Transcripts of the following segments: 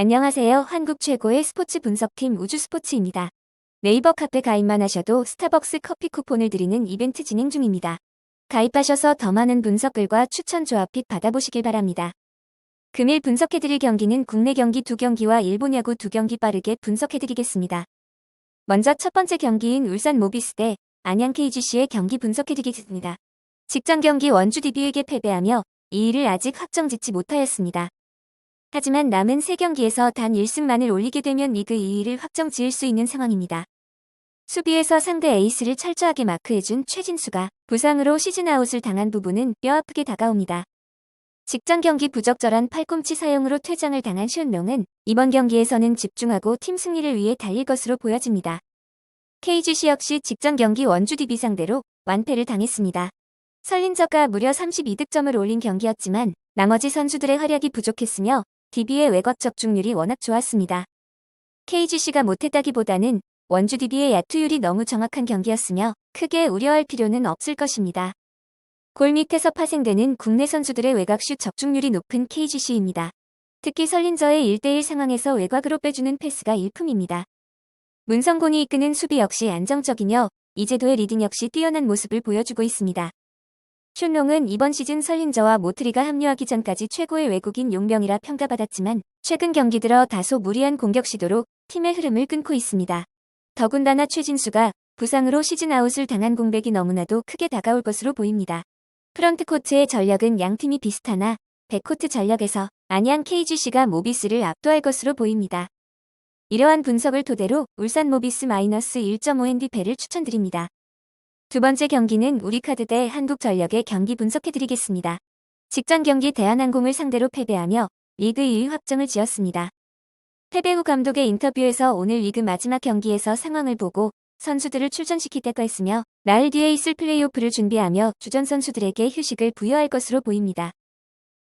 안녕하세요. 한국 최고의 스포츠 분석팀 우주스포츠입니다. 네이버 카페 가입만 하셔도 스타벅스 커피 쿠폰을 드리는 이벤트 진행 중입니다. 가입하셔서 더 많은 분석글과 추천 조합 픽 받아보시길 바랍니다. 금일 분석해드릴 경기는 국내 경기 2경기와 일본 야구 2경기 빠르게 분석해드리겠습니다. 먼저 첫 번째 경기인 울산 모비스 대 안양 KGC의 경기 분석해드리겠습니다. 직전 경기 원주 DB에게 패배하며 2위를 아직 확정짓지 못하였습니다. 하지만 남은 3경기에서 단 1승만을 올리게 되면 리그 2위를 확정지을 수 있는 상황입니다. 수비에서 상대 에이스를 철저하게 마크해준 최진수가 부상으로 시즌아웃을 당한 부분은 뼈아프게 다가옵니다. 직전 경기 부적절한 팔꿈치 사용으로 퇴장을 당한 슌롱은 이번 경기에서는 집중하고 팀 승리를 위해 달릴 것으로 보여집니다. KGC 역시 직전 경기 원주 DB 상대로 완패를 당했습니다. 설린저가 무려 32득점을 올린 경기였지만 나머지 선수들의 활약이 부족했으며 DB의 외곽 적중률이 워낙 좋았습니다. KGC가 못했다기보다는 원주 DB의 야투율이 너무 정확한 경기였으며 크게 우려할 필요는 없을 것입니다. 골 밑에서 파생되는 국내 선수들의 외곽슛 적중률이 높은 KGC입니다. 특히 설린저의 1대1 상황에서 외곽으로 빼주는 패스가 일품입니다. 문성곤이 이끄는 수비 역시 안정적이며 이재도의 리딩 역시 뛰어난 모습을 보여주고 있습니다. 슌롱은 이번 시즌 설린저와 모트리가 합류하기 전까지 최고의 외국인 용병이라 평가받았지만 최근 경기 들어 다소 무리한 공격 시도로 팀의 흐름을 끊고 있습니다. 더군다나 최진수가 부상으로 시즌아웃을 당한 공백이 너무나도 크게 다가올 것으로 보입니다. 프런트코트의 전력은 양팀이 비슷하나 백코트 전력에서 안양 KGC가 모비스를 압도할 것으로 보입니다. 이러한 분석을 토대로 울산 모비스 -1.5 핸디패를 추천드립니다. 두 번째 경기는 우리카드 대 한국전력의 경기 분석해드리겠습니다. 직전 경기 대한항공을 상대로 패배하며 리그 2위 확정을 지었습니다. 패배 후 감독의 인터뷰에서 오늘 리그 마지막 경기에서 상황을 보고 선수들을 출전시키겠다고 했으며 나흘 뒤에 있을 플레이오프를 준비하며 주전 선수들에게 휴식을 부여할 것으로 보입니다.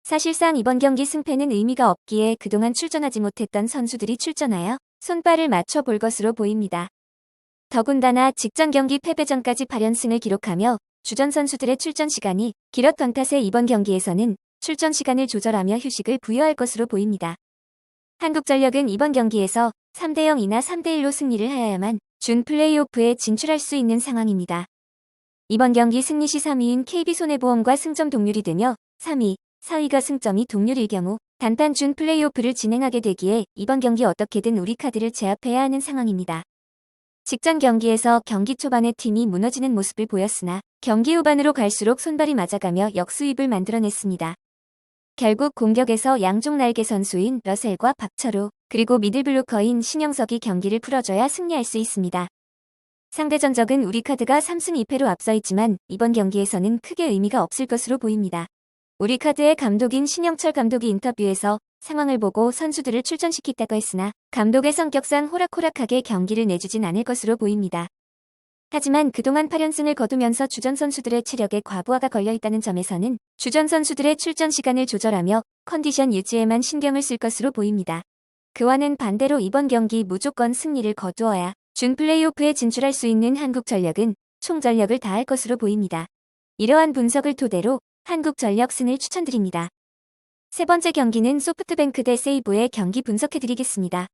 사실상 이번 경기 승패는 의미가 없기에 그동안 출전하지 못했던 선수들이 출전하여 손발을 맞춰볼 것으로 보입니다. 더군다나 직전 경기 패배 전까지 8연승을 기록하며 주전 선수들의 출전 시간이 길었던 탓에 이번 경기에서는 출전 시간을 조절하며 휴식을 부여할 것으로 보입니다. 한국전력은 이번 경기에서 3대0이나 3대1로 승리를 하여야만 준 플레이오프에 진출할 수 있는 상황입니다. 이번 경기 승리 시 3위인 KB손해보험과 승점 동률이 되며 3위, 4위가 승점이 동률일 경우 단판 준 플레이오프를 진행하게 되기에 이번 경기 어떻게든 우리 카드를 제압해야 하는 상황입니다. 직전 경기에서 경기 초반에 팀이 무너지는 모습을 보였으나 경기 후반으로 갈수록 손발이 맞아가며 역수입을 만들어냈습니다. 결국 공격에서 양쪽 날개 선수인 러셀과 박철호 그리고 미들블로커인 신영석이 경기를 풀어줘야 승리할 수 있습니다. 상대 전적은 우리카드가 3승 2패로 앞서 있지만 이번 경기에서는 크게 의미가 없을 것으로 보입니다. 우리카드의 감독인 신영철 감독이 인터뷰에서 상황을 보고 선수들을 출전시키겠다고 했으나 감독의 성격상 호락호락하게 경기를 내주진 않을 것으로 보입니다. 하지만 그동안 8연승을 거두면서 주전 선수들의 체력에 과부하가 걸려있다는 점에서는 주전 선수들의 출전 시간을 조절하며 컨디션 유지에만 신경을 쓸 것으로 보입니다. 그와는 반대로 이번 경기 무조건 승리를 거두어야 준 플레이오프에 진출할 수 있는 한국전력은 총전력을 다할 것으로 보입니다. 이러한 분석을 토대로 한국전력 승을 추천드립니다. 세 번째 경기는 소프트뱅크 대 세이브의 경기 분석해드리겠습니다.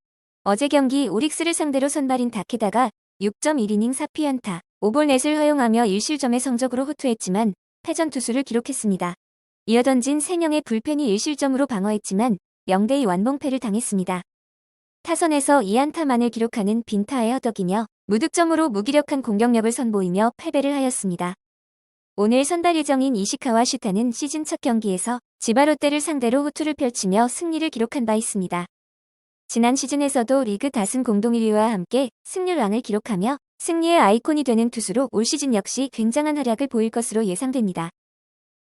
어제 경기 오릭스를 상대로 선발인 다케다가 6.1이닝 4피안타, 5볼 넷을 허용하며 1실점의 성적으로 호투했지만 패전 투수를 기록했습니다. 이어 던진 3명의 불펜이 1실점으로 방어했지만 0대2 완봉패를 당했습니다. 타선에서 2안타만을 기록하는 빈타의 허덕이며 무득점으로 무기력한 공격력을 선보이며 패배를 하였습니다. 오늘 선발 예정인 이시카와 슈타는 시즌 첫 경기에서 지바 롯데를 상대로 호투를 펼치며 승리를 기록한 바 있습니다. 지난 시즌에서도 리그 다승 공동 1위와 함께 승률왕을 기록하며 승리의 아이콘이 되는 투수로 올 시즌 역시 굉장한 활약을 보일 것으로 예상됩니다.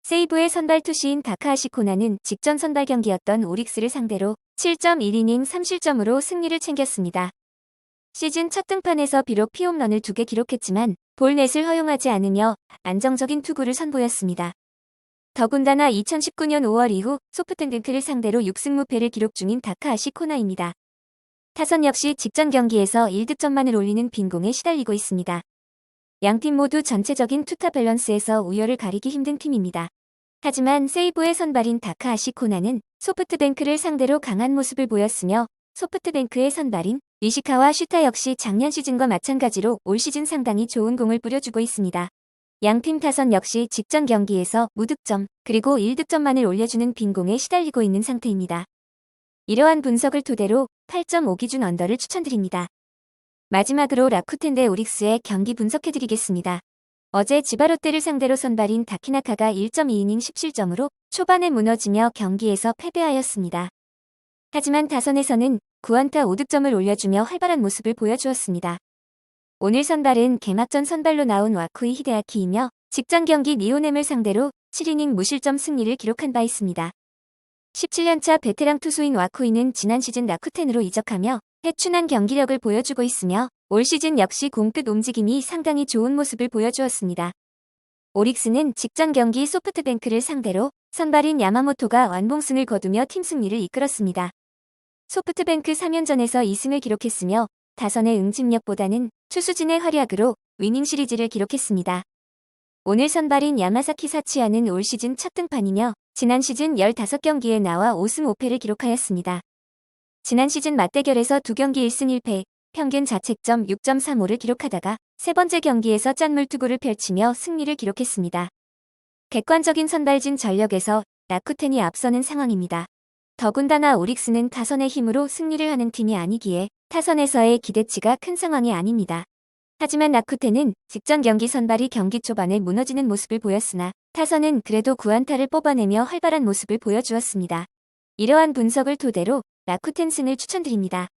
세이브의 선발 투수인 다카하시 코나는 직전 선발 경기였던 오릭스를 상대로 7.1이닝 3실점으로 승리를 챙겼습니다. 시즌 첫 등판에서 비록 피홈런을 2개 기록했지만 볼넷을 허용하지 않으며 안정적인 투구를 선보였습니다. 더군다나 2019년 5월 이후 소프트뱅크를 상대로 6승 무패를 기록 중인 다카하시 코나입니다. 타선 역시 직전 경기에서 1득점만을 올리는 빈공에 시달리고 있습니다. 양팀 모두 전체적인 투타 밸런스에서 우열을 가리기 힘든 팀입니다. 하지만 세이브의 선발인 다카하시 코나는 소프트뱅크를 상대로 강한 모습을 보였으며 소프트뱅크의 선발인 이시카와 슈타 역시 작년 시즌과 마찬가지로 올 시즌 상당히 좋은 공을 뿌려주고 있습니다. 양팀 타선 역시 직전 경기에서 무득점 그리고 1득점만을 올려주는 빈공에 시달리고 있는 상태입니다. 이러한 분석을 토대로 8.5 기준 언더를 추천드립니다. 마지막으로 라쿠텐 대 오릭스의 경기 분석해드리겠습니다. 어제 지바롯데를 상대로 선발인 다키나카가 1.2이닝 17점으로 초반에 무너지며 경기에서 패배하였습니다. 하지만 타선에서는 9안타 5득점을 올려주며 활발한 모습을 보여주었습니다. 오늘 선발은 개막전 선발로 나온 와쿠이 히데아키이며 직전 경기 니오넴을 상대로 7이닝 무실점 승리를 기록한 바 있습니다. 17년차 베테랑 투수인 와쿠이는 지난 시즌 라쿠텐으로 이적하며 해춘한 경기력을 보여주고 있으며 올 시즌 역시 공끝 움직임이 상당히 좋은 모습을 보여주었습니다. 오릭스는 직전 경기 소프트뱅크를 상대로 선발인 야마모토가 완봉승을 거두며 팀 승리를 이끌었습니다. 소프트뱅크 3연전에서 2승을 기록했으며 타선의 응집력보다는 투수진의 활약으로 위닝 시리즈를 기록했습니다. 오늘 선발인 야마사키 사치야는 올 시즌 첫 등판이며 지난 시즌 15경기에 나와 5승 5패를 기록하였습니다. 지난 시즌 맞대결에서 2경기 1승 1패, 평균 자책점 6.35를 기록하다가 세 번째 경기에서 짠물투구를 펼치며 승리를 기록했습니다. 객관적인 선발진 전력에서 라쿠텐이 앞서는 상황입니다. 더군다나 오릭스는 타선의 힘으로 승리를 하는 팀이 아니기에 타선에서의 기대치가 큰 상황이 아닙니다. 하지만 라쿠텐은 직전 경기 선발이 경기 초반에 무너지는 모습을 보였으나 타선은 그래도 9안타를 뽑아내며 활발한 모습을 보여주었습니다. 이러한 분석을 토대로 라쿠텐 승을 추천드립니다.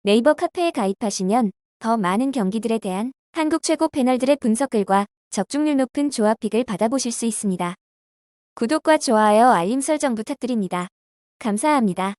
네이버 카페에 가입하시면 더 많은 경기들에 대한 한국 최고 패널들의 분석글과 적중률 높은 조합픽을 받아보실 수 있습니다. 구독과 좋아요 알림 설정 부탁드립니다. 감사합니다.